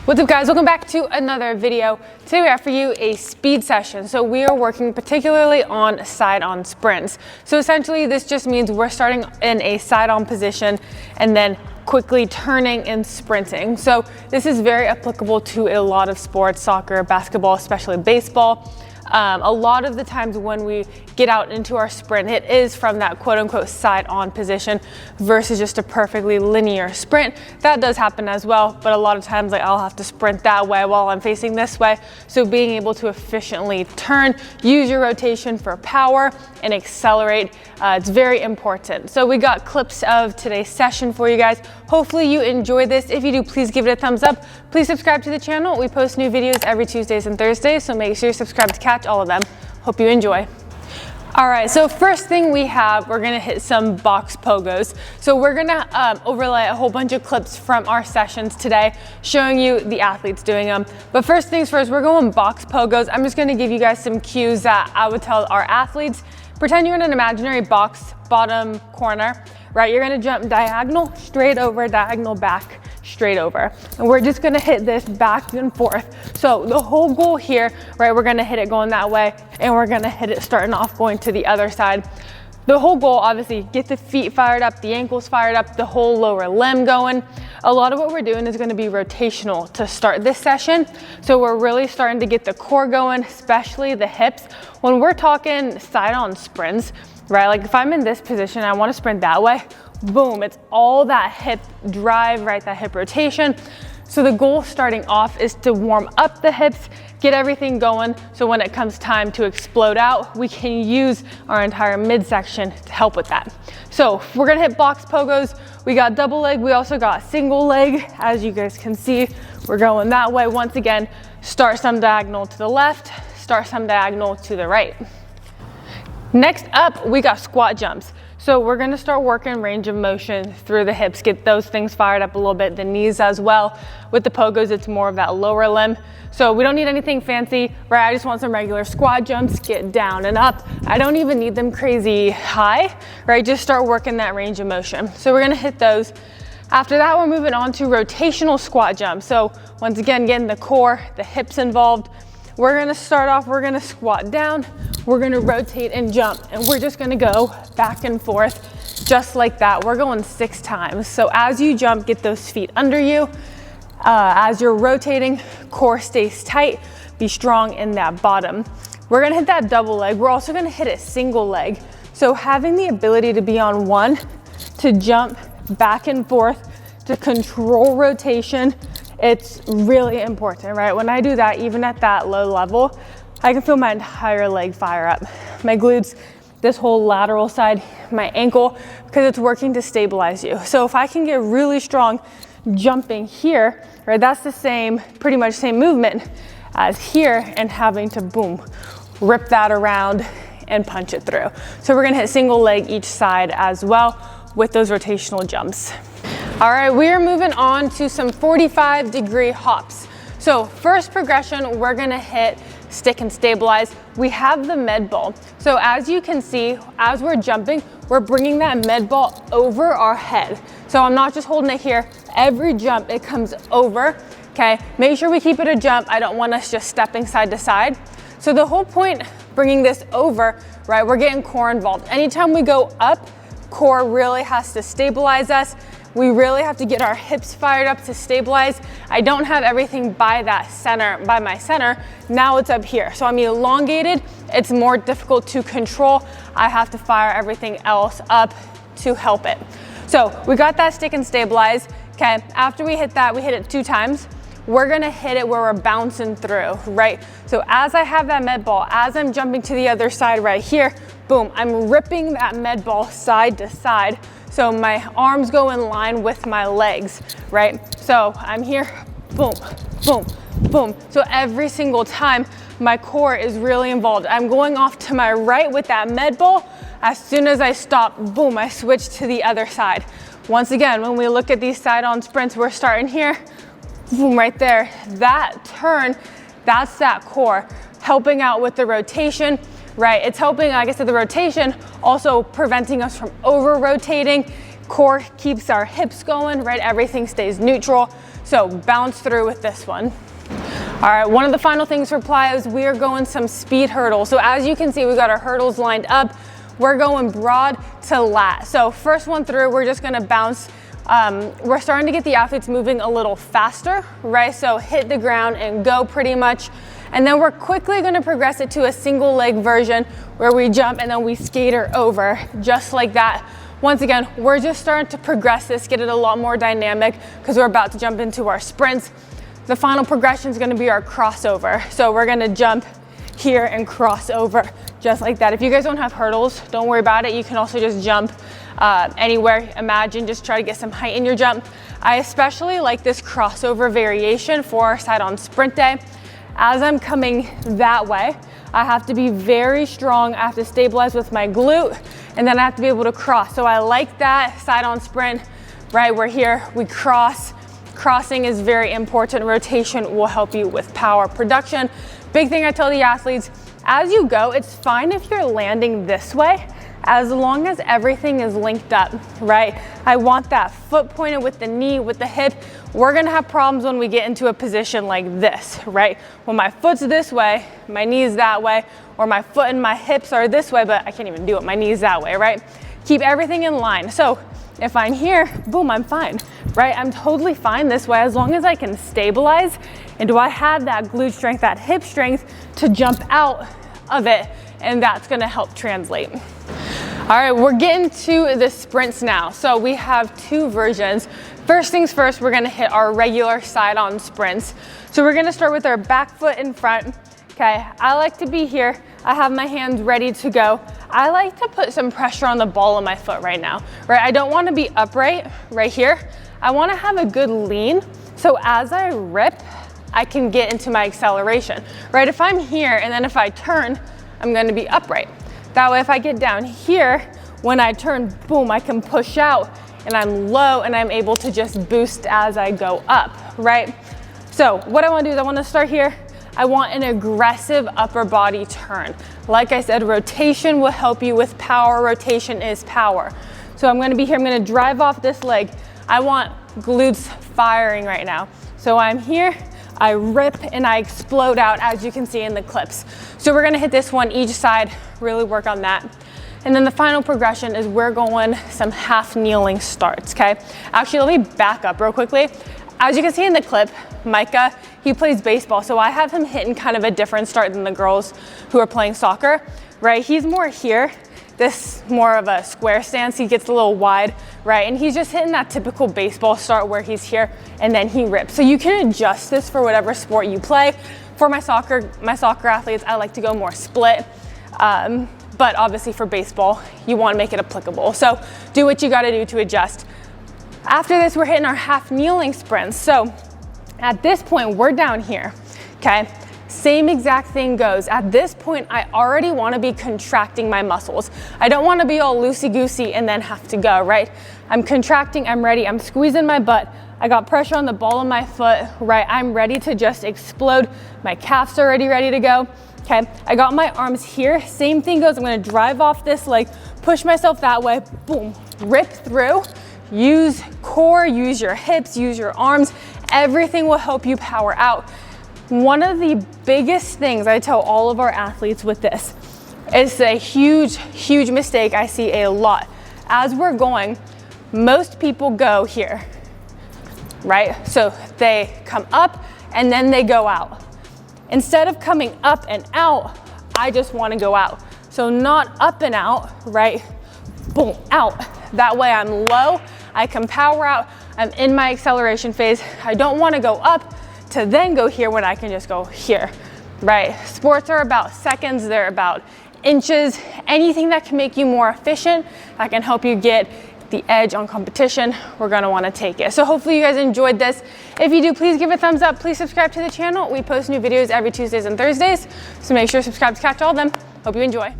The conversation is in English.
What's up, guys? Welcome back to another video. Today we have for you a speed session. So we are working particularly on side-on sprints. So essentially this just means we're starting in a side-on position and then quickly turning and sprinting. So this is very applicable to a lot of sports, soccer, basketball, especially baseball. A lot of the times when we get out into our sprint, it is from that quote-unquote side-on position versus just a perfectly linear sprint. That does happen as well, but a lot of times I'll have to sprint that way while I'm facing this way. So being able to efficiently turn, use your rotation for power and accelerate, it's very important. So we got clips of today's session for you guys. Hopefully you enjoy this. If you do, please give it a thumbs up. Please subscribe to the channel. We post new videos every Tuesdays and Thursdays, so make sure you subscribe to catch all of them. Hope you enjoy. All right, so first thing we're gonna hit some box pogos. So we're gonna overlay a whole bunch of clips from our sessions today, showing you the athletes doing them. But first things first, we're going box pogos. I'm just gonna give you guys some cues that I would tell our athletes. Pretend you're in an imaginary box, bottom corner, right? You're gonna jump diagonal, straight over, diagonal back, straight over. And we're just gonna hit this back and forth. So the whole goal here, right, we're gonna hit it going that way and we're gonna hit it starting off going to the other side. The whole goal, obviously, get the feet fired up, the ankles fired up, the whole lower limb going. A lot of what we're doing is gonna be rotational to start this session. So we're really starting to get the core going, especially the hips. When we're talking side-on sprints, right, like if I'm in this position, I wanna sprint that way, boom, it's all that hip drive, right, that hip rotation. So the goal starting off is to warm up the hips, get everything going, so when it comes time to explode out, we can use our entire midsection to help with that. So we're gonna hit box pogos. We got double leg, we also got single leg. As you guys can see, we're going that way. Once again, start some diagonal to the left, start some diagonal to the right. Next up, we got squat jumps. So we're gonna start working range of motion through the hips, get those things fired up a little bit, the knees as well. With the pogos, it's more of that lower limb. So we don't need anything fancy, right? I just want some regular squat jumps, get down and up. I don't even need them crazy high, right? Just start working that range of motion. So we're gonna hit those. After that, we're moving on to rotational squat jumps. So once again, getting the core, the hips involved. We're gonna start off, we're gonna squat down, we're gonna rotate and jump, and we're just gonna go back and forth just like that. We're going 6 times. So as you jump, get those feet under you. As you're rotating, core stays tight, be strong in that bottom. We're gonna hit that double leg. We're also gonna hit a single leg. So having the ability to be on one, to jump back and forth, to control rotation, it's really important, right? When I do that, even at that low level, I can feel my entire leg fire up. My glutes, this whole lateral side, my ankle, because it's working to stabilize you. So if I can get really strong jumping here, right, that's the same, pretty much same movement as here, and having to boom, rip that around and punch it through. So we're gonna hit single leg each side as well with those rotational jumps. All right, we are moving on to some 45-degree hops. So first progression, we're gonna hit stick and stabilize. We have the med ball. So as you can see, as we're jumping, we're bringing that med ball over our head. So I'm not just holding it here. Every jump, it comes over, okay? Make sure we keep it a jump. I don't want us just stepping side to side. So the whole point, bringing this over, right, we're getting core involved. Anytime we go up, core really has to stabilize us. We really have to get our hips fired up to stabilize. I don't have everything by that center, by my center. Now it's up here. So I'm elongated. It's more difficult to control. I have to fire everything else up to help it. So we got that stick and stabilize. Okay, after we hit that, we hit it 2 times. We're gonna hit it where we're bouncing through, right? So as I have that med ball, as I'm jumping to the other side right here, boom, I'm ripping that med ball side to side. So my arms go in line with my legs, right? So I'm here, boom, boom, boom. So every single time my core is really involved. I'm going off to my right with that med ball. As soon as I stop, boom, I switch to the other side. Once again, when we look at these side-on sprints, we're starting here, boom, right there. That turn, that's that core, helping out with the rotation, right? It's helping, like I said, the rotation, also preventing us from over-rotating. Core keeps our hips going, right? Everything stays neutral. So bounce through with this one. All right, one of the final things for plyos, we are going some speed hurdles. So as you can see, we got our hurdles lined up. We're going broad to lat. So first one through, we're just gonna bounce. We're starting to get the athletes moving a little faster, right? So hit the ground and go pretty much. And then we're quickly gonna progress it to a single leg version where we jump and then we skater over, just like that. Once again, we're just starting to progress this, get it a lot more dynamic because we're about to jump into our sprints. The final progression is gonna be our crossover. So we're gonna jump here and cross over, just like that. If you guys don't have hurdles, don't worry about it. You can also just jump anywhere. Imagine, just try to get some height in your jump. I especially like this crossover variation for our side on sprint day. As I'm coming that way, I have to be very strong. I have to stabilize with my glute, and then I have to be able to cross. So I like that side on sprint, right? We're here, we cross. Crossing is very important. Rotation will help you with power production. Big thing I tell the athletes, as you go, it's fine if you're landing this way, as long as everything is linked up, right? I want that foot pointed with the knee, with the hip. We're gonna have problems when we get into a position like this, right? When my foot's this way, my knee's that way, or my foot and my hips are this way, but I can't even do it, my knee's that way, right? Keep everything in line. So if I'm here, boom, I'm fine, right? I'm totally fine this way as long as I can stabilize. And do I have that glute strength, that hip strength to jump out of it? And that's gonna help translate. All right, we're getting to the sprints now. So we have two versions. First things first, we're gonna hit our regular side on sprints. So we're gonna start with our back foot in front. Okay, I like to be here. I have my hands ready to go. I like to put some pressure on the ball of my foot right now, right? I don't wanna be upright right here. I wanna have a good lean. So as I rip, I can get into my acceleration, right? If I'm here and then if I turn, I'm gonna be upright. That way, if I get down here, when I turn, boom, I can push out and I'm low and I'm able to just boost as I go up, right? So what I wanna do is I wanna start here. I want an aggressive upper body turn. Like I said, rotation will help you with power. Rotation is power. So I'm gonna be here, I'm gonna drive off this leg. I want glutes firing right now. So I'm here, I rip and I explode out, as you can see in the clips. So we're gonna hit this one each side, really work on that. And then the final progression is we're going some half kneeling starts, okay? Actually, let me back up real quickly. As you can see in the clip, Micah, he plays baseball, so I have him hitting kind of a different start than the girls who are playing soccer, right? He's more here, this more of a square stance. He gets a little wide, right? And he's just hitting that typical baseball start where he's here and then he rips. So you can adjust this for whatever sport you play. For my soccer athletes, I like to go more split. But obviously for baseball, you want to make it applicable. So do what you got to do to adjust. After this, we're hitting our half kneeling sprints. So at this point, we're down here, okay? Same exact thing goes. At this point, I already want to be contracting my muscles. I don't want to be all loosey-goosey and then have to go, right? I'm contracting, I'm ready, I'm squeezing my butt. I got pressure on the ball of my foot, right? I'm ready to just explode. My calf's already ready to go, okay? I got my arms here. Same thing goes. I'm going to drive off this leg, push myself that way, boom, rip through. Use core, use your hips, use your arms. Everything will help you power out. One of the biggest things I tell all of our athletes with this is a huge, huge mistake I see a lot. As we're going, most people go here, right? So they come up and then they go out. Instead of coming up and out, I just want to go out. So not up and out, right? Boom, out. That way I'm low, I can power out, I'm in my acceleration phase. I don't want to go up to then go here when I can just go here, right? Sports are about seconds, they're about inches. Anything that can make you more efficient, that can help you get the edge on competition, we're gonna wanna take it. So hopefully you guys enjoyed this. If you do, please give it a thumbs up. Please subscribe to the channel. We post new videos every Tuesdays and Thursdays, so make sure to subscribe to catch all of them. Hope you enjoy.